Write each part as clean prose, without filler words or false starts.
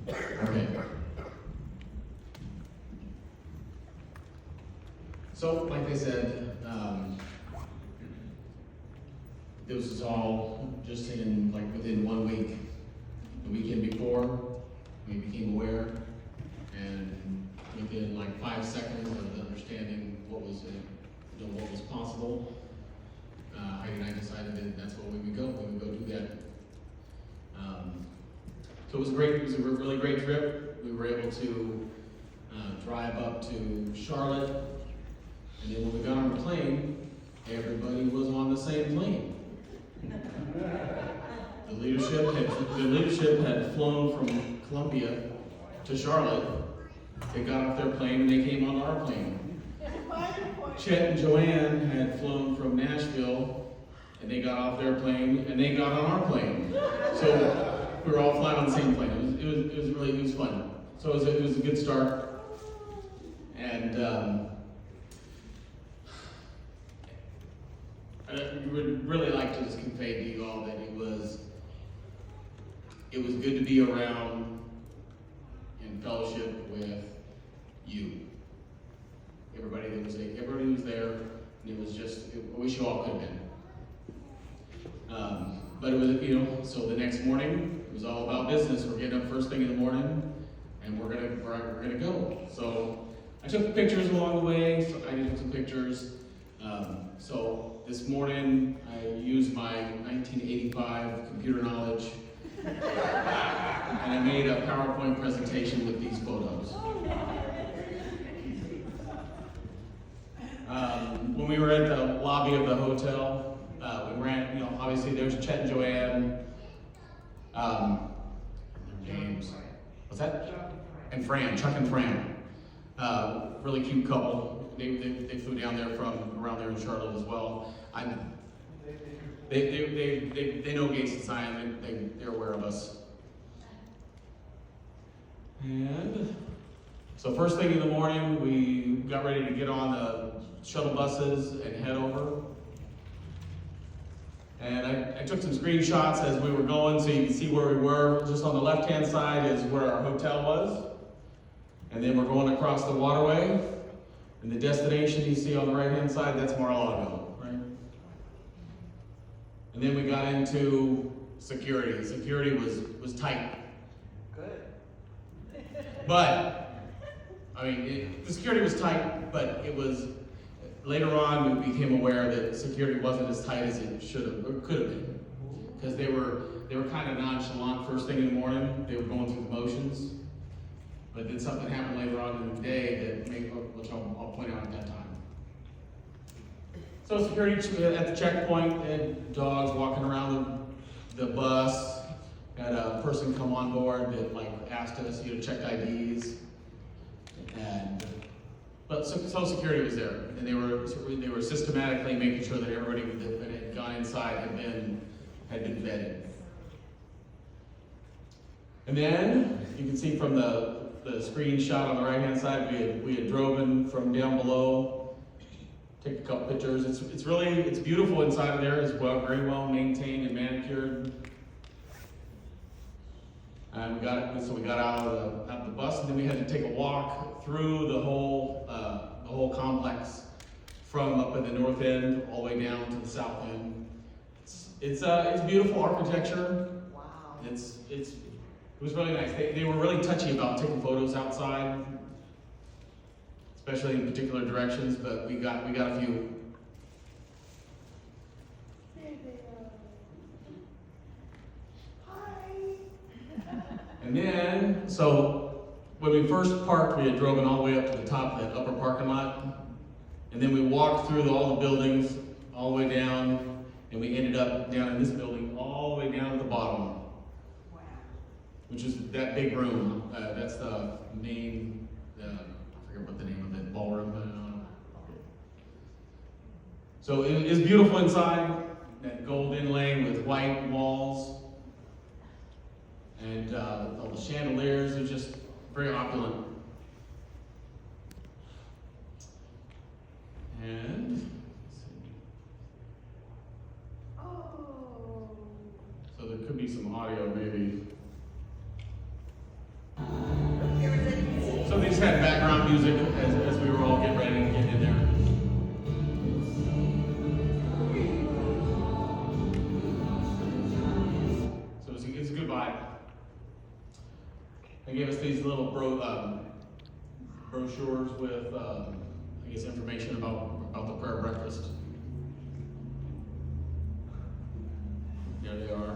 Okay. So, like I said, this was all just within 1 week. The weekend before, we became aware, and within 5 seconds of understanding what was possible, Heidi and I decided that that's where we would go. We would go do that. So it was great. It was a really great trip. We were able to drive up to Charlotte, and then when we got on the plane, everybody was on the same plane. The leadership had flown from Columbia to Charlotte. They got off their plane and they came on our plane. Chet and Joanne had flown from Nashville, and they got off their plane and they got on our plane. So we were all flying on the same plane. It was fun. So it was a good start. And I would really like to just convey to you all that it was good to be around in fellowship with you. Everybody was there, and it was just, I wish you all could have been. But it was, so the next morning, it was all about business. We're getting up first thing in the morning, and we're gonna go. So I took pictures along the way, so I took some pictures. So this morning, I used my 1985 computer knowledge, and I made a PowerPoint presentation with these photos. When we were at the lobby of the hotel, we ran, obviously there's Chet and Joanne, James, what's that? And Fran, Chuck and Fran. Really cute couple. They flew down there from around there in Charlotte as well. They know Gates and Zion. They're aware of us. And so first thing in the morning, we got ready to get on the shuttle buses and head over. And I took some screenshots as we were going so you can see where we were. Just on the left-hand side is where our hotel was. And then we're going across the waterway. And the destination you see on the right-hand side, that's Mar-A-Lago, right? And then we got into security. Security was tight. Good. But, the security was tight, but it was, later on we became aware that security wasn't as tight as it should have, or could have been. Because they were kind of nonchalant first thing in the morning. They were going through the motions. But then something happened later on in the day which I'll point out at that time. So security at the checkpoint, and dogs walking around the bus. Had a person come on board that asked us to check IDs, but security was there, and they were systematically making sure that everybody that had gone inside had been vetted. And then you can see from the screenshot on the right-hand side, we had driven from down below, take a couple pictures. It's beautiful inside of there as well, very well maintained and manicured. And we got out of the bus, and then we had to take a walk through the whole complex from up in the north end all the way down to the south end. It's beautiful architecture. Wow. It was really nice. They were really touchy about taking photos outside, especially in particular directions, but we got a few. And then, so when we first parked, we had driven all the way up to the top of that upper parking lot, and then we walked through all the buildings all the way down, and we ended up down in this building all the way down to the bottom. Which is that big room. That's the main, I forget what the name of it, ballroom. So it is beautiful inside, that gold inlay with white walls. And all the chandeliers are just very opulent. And, let's see. So there could be some audio maybe. background music as we were all getting ready to get in there. So it's a good vibe. They gave us these little brochures with, I guess, information about the prayer breakfast. There they are.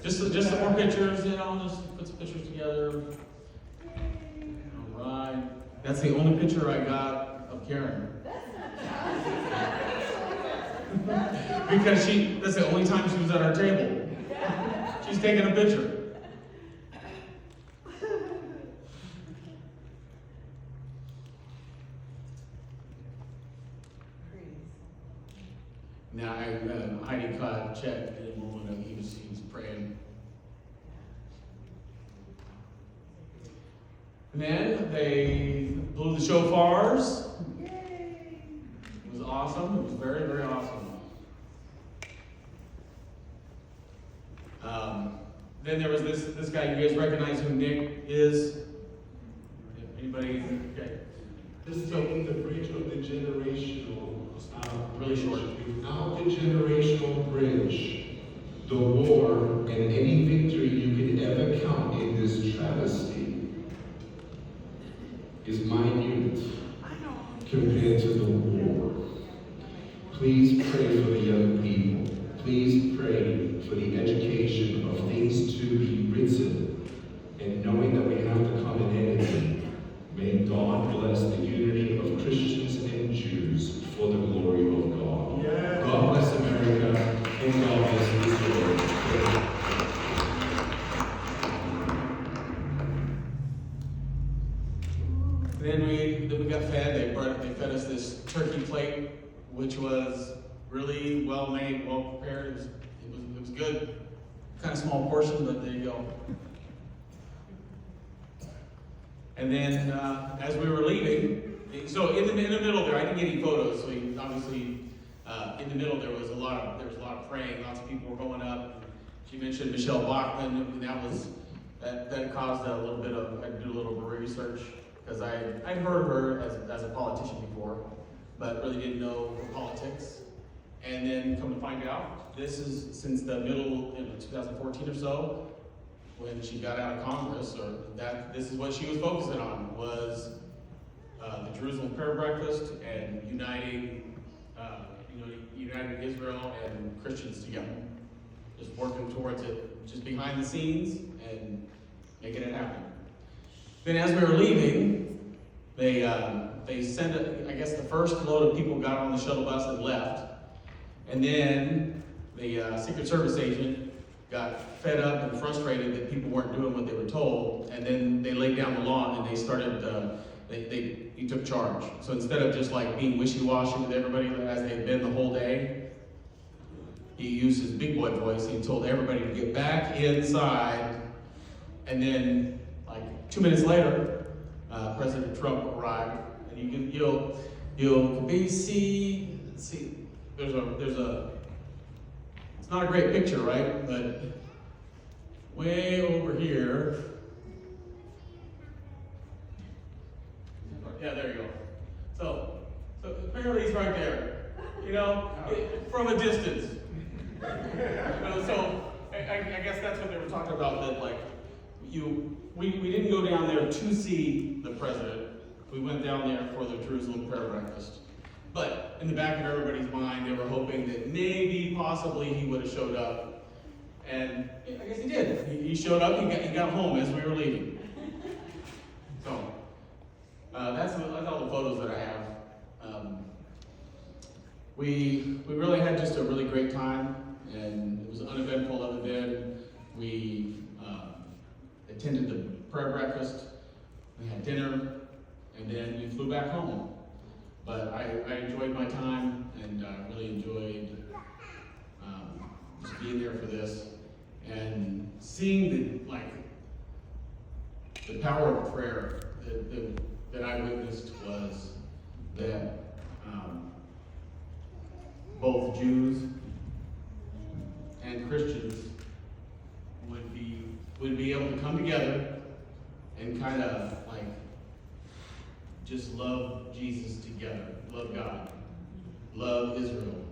Just some more pictures, just put some pictures together. All right. That's the only picture I got of Karen. Because that's the only time she was at our table. She's taking a picture. Now, Heidi caught Chet in a moment and he was praying. And then they blew the shofars. Yay! It was awesome. It was very, very awesome. Then there was this guy. You guys recognize who Nick is? Anybody? Okay. Just taking the bridge of the generational. Really short. Without the generational bridge, the war and any victory you could ever count in this travesty is minute compared to the war. Please pray for the young people. Please pray for the education of things to be written, and knowing that we have to come in unity. May God bless the unity of Christians and Jews for the glory of God. Yes. God bless America, and God bless Israel. Then we got fed. They fed us this turkey plate, which was really well made, well prepared. It was good. Kind of small portion, but there you go. And then as we were leaving, so in the middle there, I didn't get any photos. So obviously, in the middle there was a lot of praying. Lots of people were going up. She mentioned Michelle Bachman, and that caused a little bit of. I did a little bit of research because I'd heard of her as a politician before, but really didn't know her politics. And then come to find out, this is since the middle, 2014 or so, when she got out of Congress, this is what she was focusing on, was the Jerusalem prayer breakfast and uniting Israel and Christians together. Just working towards it, just behind the scenes and making it happen. Then as we were leaving, they sent I guess the first load of people got on the shuttle bus and left. And then the Secret Service agent got fed up and frustrated that people weren't doing what they were told, and then they laid down the law and they started, he took charge. So instead of just like being wishy-washy with everybody as they'd been the whole day, he used his big boy voice. He told everybody to get back inside, and then like 2 minutes later, President Trump arrived, and you'll see, there's a, it's not a great picture, right? But way over here, yeah, there you go. So apparently he's right there, from a distance. So I guess that's what they were talking about, that like, we didn't go down there to see the president. We went down there for the Jerusalem prayer breakfast. But in the back of everybody's mind, they were hoping that maybe, possibly, he would have showed up. And I guess he did. He showed up, he got home as we were leaving. So, that's all the photos that I have. We really had just a really great time, and it was uneventful other than we attended the prayer breakfast, we had dinner, and then we flew back home. But I enjoyed my time, and really enjoyed just being there for this and seeing the power of prayer that I witnessed was that both Jews and Christians would be able to come together and kind of just love Jesus together. Love God. Love Israel.